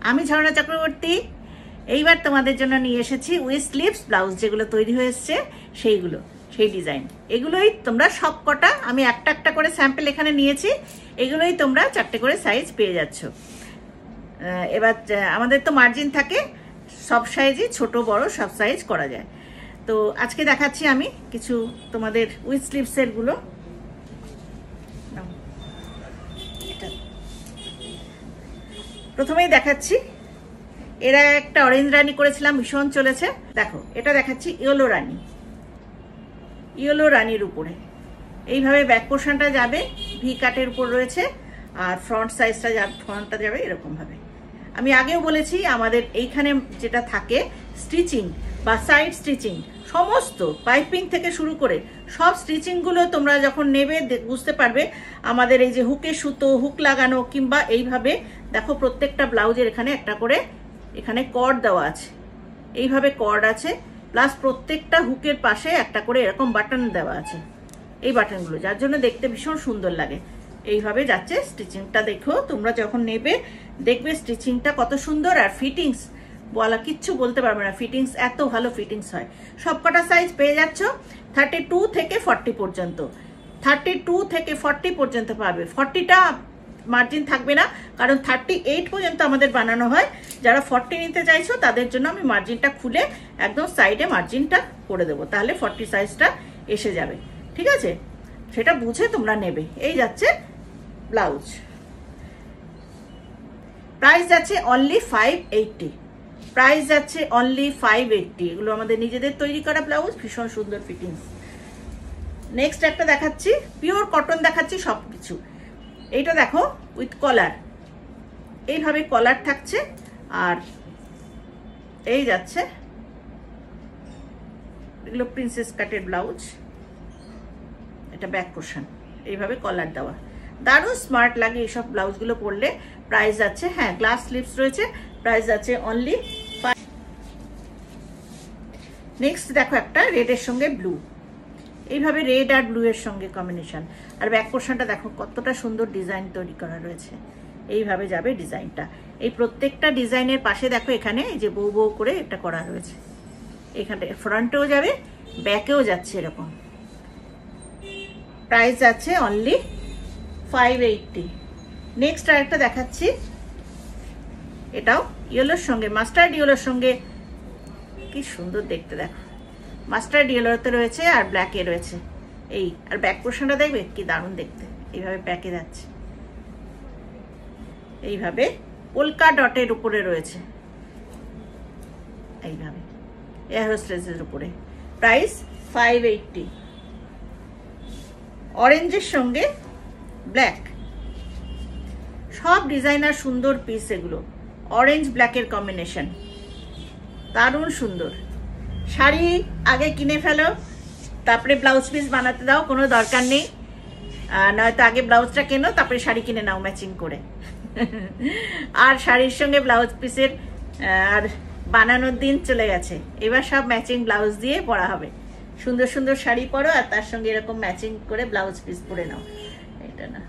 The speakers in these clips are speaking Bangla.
আমি ঝর্ণা চক্রবর্তী। এইবার তোমাদের জন্য নিয়ে এসেছি উইথ স্লিভস ব্লাউজ, যেগুলো তৈরি হয়ে এসছে সেই ডিজাইন। এগুলোই তোমরা সব কটা, আমি একটা একটা করে স্যাম্পল এখানে নিয়েছি, এগুলোই তোমরা 4টে করে সাইজ পেয়ে যাচ্ছ। এবার আমাদের তো মার্জিন থাকে, সব সাইজই ছোট বড় সব সাইজ করা যায়। তো আজকে দেখাচ্ছি আমি কিছু তোমাদের উইথ স্লিভসের গুলো। প্রথমেই দেখাচ্ছি, এরা একটা অরেঞ্জ রানী করেছিলাম, ভীষণ চলেছে। দেখো, এটা দেখাচ্ছি ইয়েলো রানির উপরে। এইভাবে ব্যাক পোর্শনটা যাবে ভি কাটের উপর রয়েছে, আর ফ্রন্টটা যাবে এরকম ভাবে। আমি আগেও বলেছি আমাদের এইখানে যেটা থাকে স্টিচিং বা সাইড স্টিচিং, সমস্ত পাইপিং থেকে শুরু করে সব স্টিচিংগুলো তোমরা যখন নেবে বুঝতে পারবে। আমাদের এই যে হুকের সুতো, হুক লাগানো, কিংবা এইভাবে দেখো প্রত্যেকটা ব্লাউজের এখানে একটা করে এখানে কর্ড দেওয়া আছে, এইভাবে কর্ড আছে, প্লাস প্রত্যেকটা হুকের পাশে একটা করে এরকম বাটন দেওয়া আছে। এই বাটনগুলো যার জন্য দেখতে ভীষণ সুন্দর লাগে। এইভাবে যাচ্ছে স্টিচিংটা, দেখো তোমরা যখন নেবে দেখবে স্টিচিংটা কত সুন্দর। আর ফিটিংস বলা কিচ্ছু বলতে পারবে না, ফিটিংস এত ভালো ফিটিংস হয়। সবকটা সাইজ পেয়ে যাচ্ছ 32 থেকে 40 পর্যন্ত। 32 থেকে 40 পর্যন্ত পাবে। 40টা মার্জিন থাকবে না, কারণ 38 পর্যন্ত আমাদের বানানো হয়। যারা 40 নিতে চাইছো তাদের জন্য আমি মার্জিনটা খুলে একদম সাইডে মার্জিনটা করে দেবো, তাহলে 40 সাইজটা এসে যাবে। ঠিক আছে, সেটা বুঝে তোমরা নেবে। এই যাচ্ছে ব্লাউজ, প্রাইস যাচ্ছে অনলি 580। প্রাইস যাচ্ছে অনলি 580। এগুলো আমাদের নিজেদের তৈরি করা ব্লাউজ, ভীষণ সুন্দর ফিটিংস। নেক্সট একটা দেখাচ্ছি, পিওর কটন দেখাচ্ছি সবকিছু। এইটা দেখো উইথ কলার, এইভাবে কলার থাকছে, আর এই যাচ্ছে এগুলো প্রিন্সেস কাটের ব্লাউজ। এটা ব্যাক পোর্শন, এইভাবে কলার দেওয়া, দারুণ স্মার্ট লাগে এইসব ব্লাউজগুলো পরলে। প্রাইস যাচ্ছে, হ্যাঁ গ্লাস স্লিভস রয়েছে, প্রাইস যাচ্ছে অনলি 5। নেক্সট দেখো একটা রেডের সঙ্গে ব্লু, এইভাবে রেড আর ব্লু এর সঙ্গে কম্বিনেশন। আর ব্যাক পোর্শনটা দেখো কতটা সুন্দর ডিজাইন তৈরি করা রয়েছে, এইভাবে যাবে ডিজাইনটা। এই প্রত্যেকটা ডিজাইনের পাশে দেখো এখানে এই যে বউ বউ করে এটা করা রয়েছে, এখানে ফ্রন্টেও যাবে ব্যাকেও যাচ্ছে এরকম। প্রাইস যাচ্ছে অনলি 580। নেক্সট আরেকটা দেখাচ্ছি, এটাও ইয়েলোর সঙ্গে, মাস্টার্ড ইয়েলোর সঙ্গে, কি সুন্দর দেখতে। দেখো মাস্টার্ড ইয়েলোতে রয়েছে আর ব্ল্যাকে রয়েছে এই, আর ব্যাক পোর্শনটা দেখবে কি দারুণ দেখতে। এইভাবে ব্যাকে যাচ্ছে, এইভাবে পোলকা ডটের উপরে রয়েছে, এইভাবে এয়ার হোস্টেসের উপরে। প্রাইস 580। অরেঞ্জের সঙ্গে ব্ল্যাক, সব ডিজাইনার সুন্দর পিস এগুলো। অরেঞ্জ ব্ল্যাকের কম্বিনেশন দারুণ সুন্দর। শাড়ি আগে কিনে ফেলো, তারপরে ব্লাউজ পিস বানাতে দাও, কোনো দরকার নেই। নয়তো আগে ব্লাউজটা কেনো, তারপরে শাড়ি কিনে নাও ম্যাচিং করে। আর শাড়ির সঙ্গে ব্লাউজ পিসের আর বানানোর দিন চলে গেছে, এবার সব ম্যাচিং ব্লাউজ দিয়ে পরা হবে। সুন্দর সুন্দর শাড়ি পরো আর তার সঙ্গে এরকম ম্যাচিং করে ব্লাউজ পিস পরে নাও। এটা না,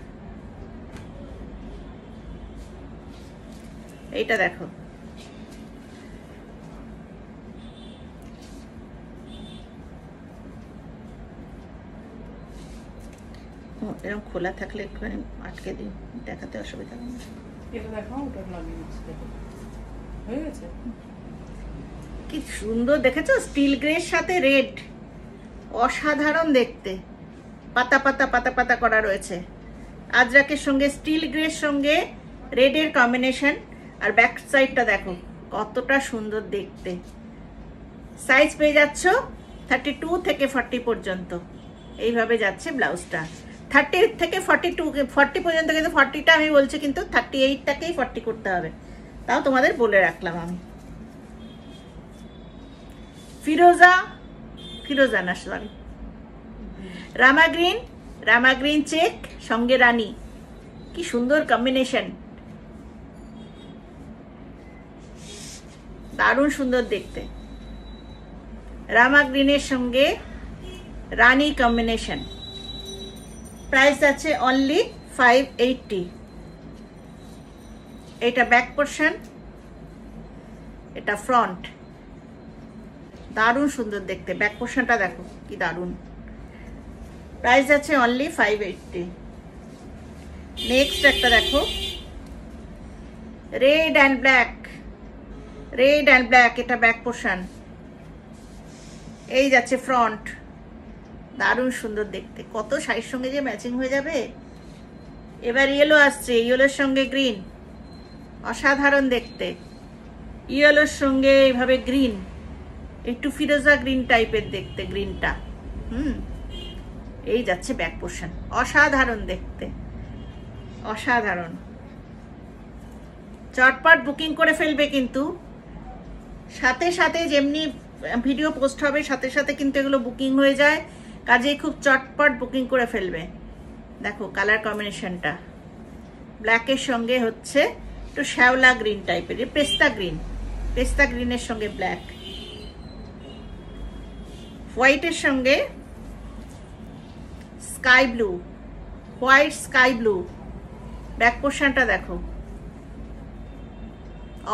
এইটা দেখো, এরকম খোলা থাকলে একটুখানি আটকে দিই, দেখাতে অসুবিধা হবে না। এটা দেখো, ওটা লাগিয়ে দিচ্ছি, হয়ে গেছে। কি সুন্দর দেখেছো, স্টিল গ্রের সাথে রেড, অসাধারণ দেখতে। পাতা পাতা পাতা পাতা করা রয়েছে, আজরাকের সঙ্গে স্টিল গ্রের সঙ্গে রেডের কম্বিনেশন। আর ব্যাক সাইডটা দেখো কতটা সুন্দর দেখতে। সাইজ পেয়ে যাচ্ছ 32 থেকে 40 পর্যন্ত। এইভাবে যাচ্ছে ব্লাউজটা 30 থেকে 40 পর্যন্ত, কিন্তু 40টা আমি বলছি, কিন্তু 38টাকেই 40 করতে হবে, তাও তোমাদের বলে রাখলাম আমি। ফিরোজা না সরি, রামা গ্রিন চেক সঙ্গে রানী, কি সুন্দর কম্বিনেশন, দারুণ সুন্দর দেখতে। রামা গ্রিনের সঙ্গে রানী কম্বিনেশন। প্রাইস আছে অনলি 580। এটা ব্যাক পোর্শন, এটা ফ্রন্ট, দারুণ সুন্দর দেখতে। ব্যাক পোর্শনটা দেখো কি দারুণ। প্রাইস আছে অনলি 580। নেক্সট একটা দেখো, red and black, red and black, এটা ব্যাক পোর্শন, এই যাচ্ছে ফ্রন্ট, দারুণ সুন্দর দেখতে। কত শাড়ির সঙ্গে যে ম্যাচিং হয়ে যাবে। এবার ইয়েলো আসছে, ইয়েলোর সঙ্গে গ্রিন, অসাধারণ দেখতে। ইয়েলোর সঙ্গে এইভাবে গ্রিন, একটু ফিরোজা গ্রিন টাইপের দেখতে গ্রিনটা। এই যাচ্ছে ব্যাক পোর্শন, অসাধারণ দেখতে, অসাধারণ। চটপট বুকিং করে ফেলবে কিন্তু, সাথে সাথে যেমনি ভিডিও পোস্ট হবে সাথে সাথে কিন্তু এগুলো বুকিং হয়ে যায়, কাজেই খুব চটপট বুকিং করে ফেলবে। দেখো কালার কম্বিনেশনটা, ব্ল্যাকের সঙ্গে হচ্ছে একটু শ্যাওলা গ্রিন টাইপের, পেস্তা গ্রিন, পেস্তা গ্রিনের সঙ্গে ব্ল্যাক, হোয়াইটের সঙ্গে sky blue, white sky blue. Back পোর্শনটা দেখো,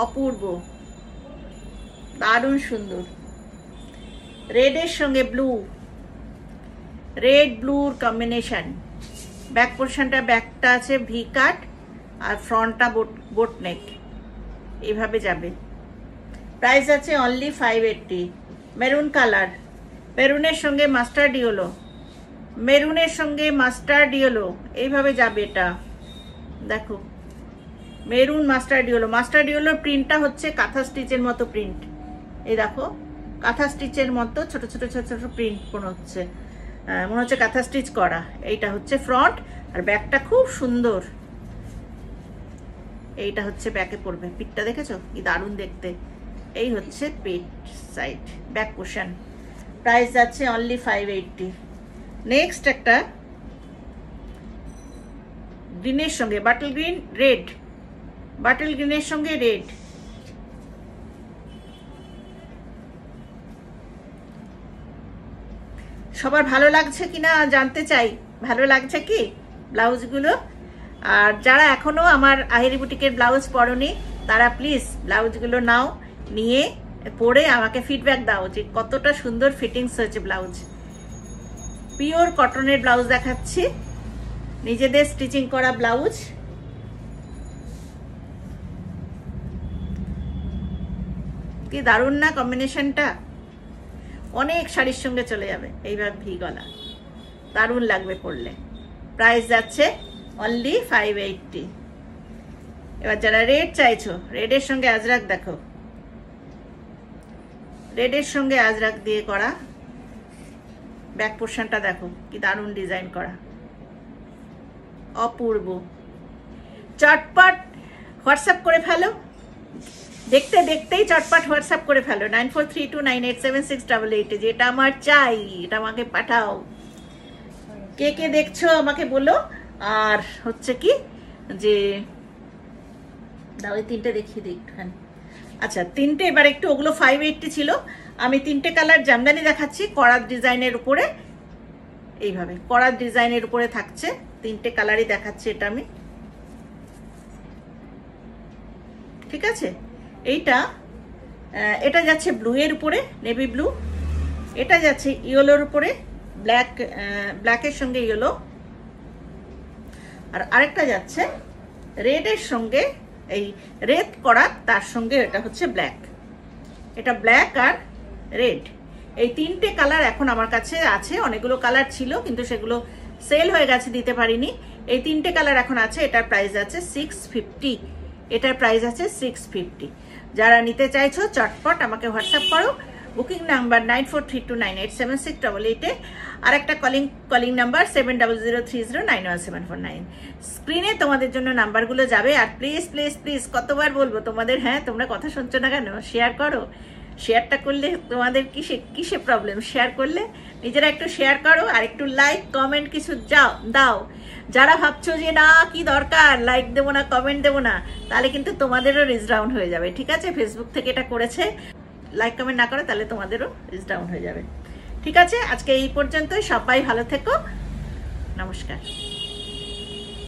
অপূর্ব, দারুণ সুন্দর। রেডের সঙ্গে ব্লু, রেড ব্লুর কম্বিনেশন। ব্যাক পোর্শনটা, ব্যাকটা আছে ভি কাট আর ফ্রন্টটা বোট নেক, এইভাবে যাবে। প্রাইস আছে অনলি 580। মেরুন কালার, মেরুনের সঙ্গে মাস্টার্ড ইয়েলো, মেরুনের সঙ্গে মাস্টার্ড ইয়েলো, এইভাবে যাবে এটা। দেখো মেরুন মাস্টার্ড ইয়েলো, মাস্টার্ড ইয়েলোর প্রিন্টটা হচ্ছে কাঁথা স্টিচের মতো প্রিন্ট। এই দেখো কাঁথা স্টিচের মতো ছোট ছোট ছোট ছোট প্রিন্ট মনে হচ্ছে কাঁথা স্টিচ করা। এইটা হচ্ছে ফ্রন্ট, আর ব্যাকটা খুব সুন্দর। এইটা হচ্ছে ব্যাকে পড়বে, পিঠটা দেখেছো কি দারুণ দেখতে। এই হচ্ছে পেট সাইড, ব্যাক পোর্শন। প্রাইস যাচ্ছে অনলি 580। নেক্সট একটা গ্রিনের সঙ্গে বাটল গ্রিন, রেড, বাটল গ্রিনের সঙ্গে রেড। সবার ভালো লাগছে কিনা জানতে চাই, ভালো লাগছে কি ব্লাউজগুলো? আর যারা এখনো আমার আহিরি বুটিকের ব্লাউজ পরনি তারা প্লিজ ব্লাউজগুলো নাও, নিয়ে পরে আমাকে ফিডব্যাক দাও যে কতটা সুন্দর ফিটিংস হয়েছে ব্লাউজ। পিওর কটনের ব্লাউজ দেখাচ্ছি, নিজেদের স্টিচিং করা ব্লাউজ। কি দারুণ না কম্বিনেশনটা, অনেক শাড়ির সঙ্গে চলে যাবে। এইভাবে ভি গলা, দারুণ লাগবে পরলে। প্রাইস যাচ্ছে অনলি 580। এবার যারা রেড চাইছো, রেডের সঙ্গে আজরাক দেখো, রেডের সঙ্গে আজরাক দিয়ে করা। ব্যাক পোর্শনটা দেখো কি দারুণ ডিজাইন করা, অপূর্ব। চটপট হোয়াটসঅ্যাপ করে ফেলো, দেখতে দেখতেই চটপট হোয়াটসঅ্যাপ করে ফেলো 9432987688, যেটা আমার চাই এটা আমাকে পাঠাও। কে কে দেখছো আমাকে বলো। আর হচ্ছে কি যে দাও এই তিনটে দেখিয়ে দিই একটুখানি। আচ্ছা তিনটে, এবার একটু ওগুলো 580 ছিল, আমি তিনটে কালার জামদানি দেখাচ্ছি করার ডিজাইনের উপরে। এইভাবে করার ডিজাইনের উপরে থাকছে, তিনটে কালারই দেখাচ্ছি এটা আমি, ঠিক আছে? এটা যাচ্ছে ব্লু এর উপরে, নেভি ব্লু। এটা যাচ্ছে ইয়েলোর উপরে, ব্ল্যাকের সঙ্গে ইয়েলো। আর আরেকটা যাচ্ছে রেডের সঙ্গে, এই রেড করা তার সঙ্গে এটা হচ্ছে ব্ল্যাক। এটা ব্ল্যাক আর রেড, এই তিনটে কালার এখন আমার কাছে আছে। অনেকগুলো কালার ছিল কিন্তু সেগুলো সেল হয়ে গেছে, দিতে পারিনি। এই তিনটে কালার এখন আছে। এটার প্রাইস আছে 650। এটার প্রাইস আছে 650। যারা নিতে চাইছো চটপট আমাকে হোয়াটসঅ্যাপ করো। বুকিং নাম্বার 9432987688, আর একটা কলিং নাম্বার 7003091749। স্ক্রিনে তোমাদের জন্য নাম্বারগুলো যাবে। আর প্লিজ প্লিজ প্লিজ কতবার বলবো তোমাদের, হ্যাঁ তোমরা কথা শুনছো না কেন? শেয়ার করো। শেয়ারটা করলে তোমাদের কিসে প্রবলেম? শেয়ার করলে নিজেরা একটু শেয়ার করো, আর একটু লাইক কমেন্ট কিছু দাও। যারা ভাবছো যে না কি দরকার লাইক দেবো না কমেন্ট দেবো না, তাহলে কিন্তু তোমাদেরও রিচ ডাউন হয়ে যাবে, ঠিক আছে? ফেসবুক থেকে এটা করেছে, লাইক কমেন্ট না করে তাহলে তোমাদেরও রিচ ডাউন হয়ে যাবে, ঠিক আছে? আজকে এই পর্যন্তই। সবাই ভালো থেকো, নমস্কার।